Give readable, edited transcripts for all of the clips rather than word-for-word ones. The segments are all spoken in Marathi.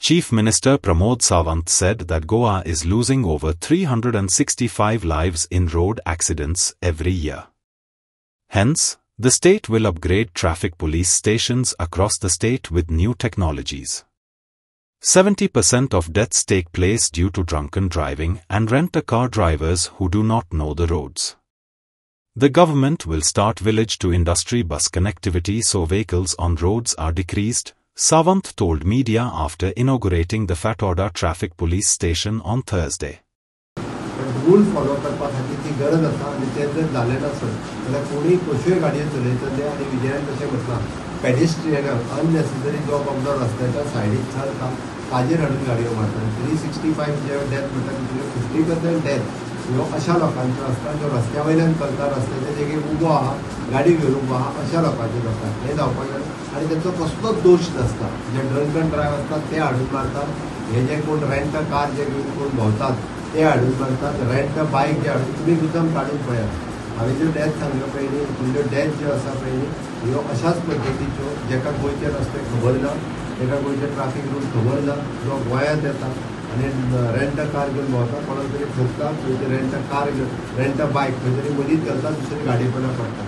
Chief Minister Pramod Sawant said that Goa is losing over 365 lives in road accidents every year. Hence, the state will upgrade traffic police stations across the state with new technologies. 70% of deaths take place due to drunken driving and rent-a-car drivers who do not know the roads. The government will start village-to-industry bus connectivity so vehicles on roads are decreased, Sawant told media after inaugurating the Fatorda traffic police station on Thursday. Rule follow करपाखातीर ती गरज आसा आनी तें जर जालें नासत जाल्यार कोणूय कश्योय गाडयो चलयतले आनी विजयान तशें म्हटलां पेडेस्ट्रियनाक अननेसेसरी जॉब ऑफ द रस्त्याच्या सायडीक चलता ताजेर हाडून गाडयो मारतात 365 जे डेथ म्हणटा तितूंतले 50% डेथ ह्यो अशा लोकांचो आसता जो रस्त्या वयल्यान चलता रस्त्याच्या जाग्यार उबो आहा गाडी घेवन उबो आहा अशा लोकांचें जाता हें जावपाक जाय आनी ताचो कसलोच दोश नासता जे ड्रंक अँड ड्रायव्ह आसतात ते हाडून मारतात हे जे कोण रेंट अ कार जे घेवन कोण भोंवतात ते हाडून मारतात रेंट अ बायक जे हाडून तुमी गुजम काडून पळयात हांवें ज्यो डेथ सांगल्यो पयलीं तुमच्यो डेथ ज्यो आसा पळय ह्यो अशाच पद्दतीच्यो जेका गोंयचे रस्ते खबर ना जेका गोंयचे ट्राफीक रूल खबर ना जो गोंयांत येता आनी रेंट अ कार घेवन भोंवता कोणाक तरी ठोकता खंय रेंट अ कार घेवन रेंट अ बायक खंय तरी मदींच घालता दुसरी गाडी पडटा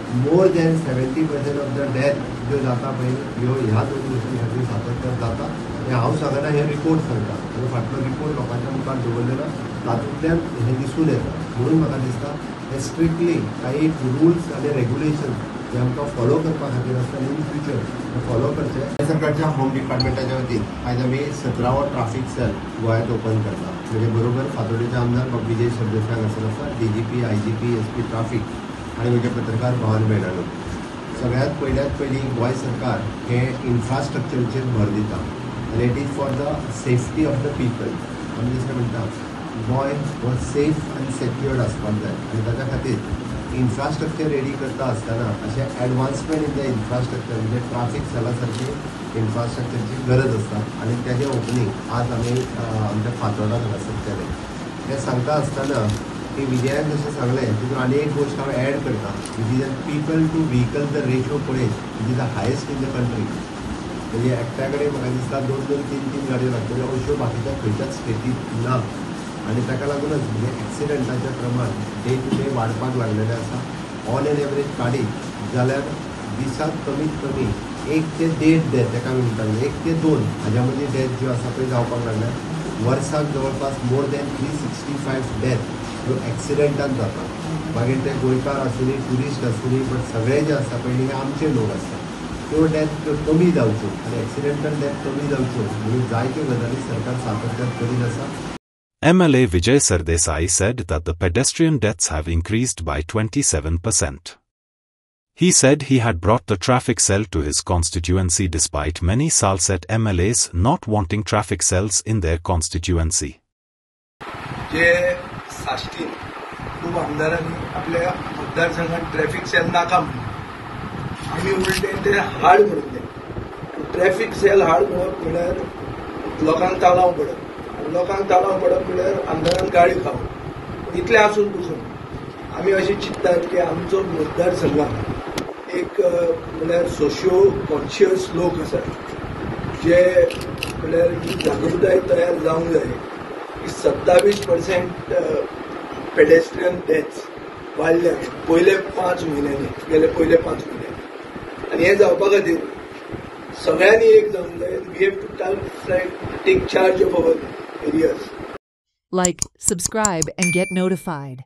more than 70% of the death ज्यो जाता पळय ह्यो ह्या दोन गोश्टी खातीर सातत्यान जाता आनी हांव सांगना हे रिपोर्ट सांगता म्हणजे फाटलो रिपोर्ट लोकांच्या मुखार दवरलेलो तातूंतल्यान हें दिसून येता म्हणून म्हाका दिसता हे स्ट्रिक्टली काही रुल्स आनी रेग्युलेशन जे आमकां फॉलो करपा खातीर आसता इन फ्युचर हे फॉलो करचे गोंय सरकारच्या होम डिपार्टमेंटाच्या वतीन आयज आमी 17वो ट्राफीक सेल गोंयांत ओपन करता म्हणजे बरोबर फातोर्डेचे आमदार विजय सरदेसाय हांगासर आसा DGP IGP SP ट्राफीक आनी म्हजे पत्रकार भावन मेळ्ळो सगळ्यांत पयली गोंय सरकार हे इन्फ्रास्ट्रक्चरचेर भर दिता आनी it is for the safety of the people आमी जशें म्हणटा गोंय हो सेफ आनी सेक्युर्ड आसपाक जाय आनी ताच्या खातीर इन्फ्रास्ट्रक्चर रेडी करता आसतना अशें एडवान्समेंट इन द इन्फ्रास्ट्रक्चर म्हणजे ट्राफीक सेला सारकी इन्फ्रास्ट्रक्चरची गरज आसता आनी तेजें ओपनिंग आज आमी आमच्या फातोर्डा हांगासर केलें हें सांगता आसतना की विजयान जशें सांगलें तितून आनी एक गोश्ट हांव एड करता which is people to vehicle the ratio पळयत which is the highest in the country म्हणजे एकट्या कडेन म्हाका दिसता 2-3 गाडयो लागतल्यो अश्यो बाकीच्या खंयच्याच स्टेटींत ना आनी ताका लागूनच म्हणजे एक्सिडंटाचें प्रमाण डे टू डे वाडपाक लागलेलें आसा ऑन एन एवरेज काडीत जाल्यार दिसाक कमीत कमी 1 ते 1.5 डेथ ताका आमी म्हणटाले 1 ते 2 हाज्या मदीं डेथ ज्यो आसा पळय जावपाक लागल्या वर्साक जवळपास मोर दॅन 365 डेथ ह्यो एक्सिडंटान जाता मागीर ते गोंयकार आसुनी ट्युरिस्ट आसुनी बट सगळे जे आसा पळय हे आमचे लोक आसता त्यो डेथ कमी जावच्यो आनी एक्सिडेंटल डेथ कमी जावच्यो म्हणून जायत्यो गजाली सरकार सातत्यान करीत आसा. MLA Vijay Sardesai said that the pedestrian deaths have increased by 27%. He said he had brought the traffic cell to his constituency despite many Salset MLAs not wanting traffic cells in their constituency. जे साश्टीन खूप आमदारांनी आपल्या मतदारसंघात ट्रॅफिक सेल नाका म्हणून आम्ही उलटे ते हाड म्हणून दिले ट्रॅफिक सेल हाड म्हणप म्हळ्यार लोकांक ताळाव पडप लोकांक ताळाव पडप म्हळ्यार आमदारान गाडी खावप इतलें आसून पसून आमी अशें चिंततात की आमचो मतदारसंघात एक म्हळ्यार सोशियो कॉन्शियस लोक आसात जे म्हळ्यार ही जागृताय तयार जावंक जाय की 27% पेडेस्ट्रियन डेथ्स वाडल्या पयले 5 म्हयन्यांनी गेले पयले 5 म्हयने आनी हें जावपा खातीर सगळ्यांनी एक जावंक जाय we have to take charge of our areas. Like, subscribe, and get notified.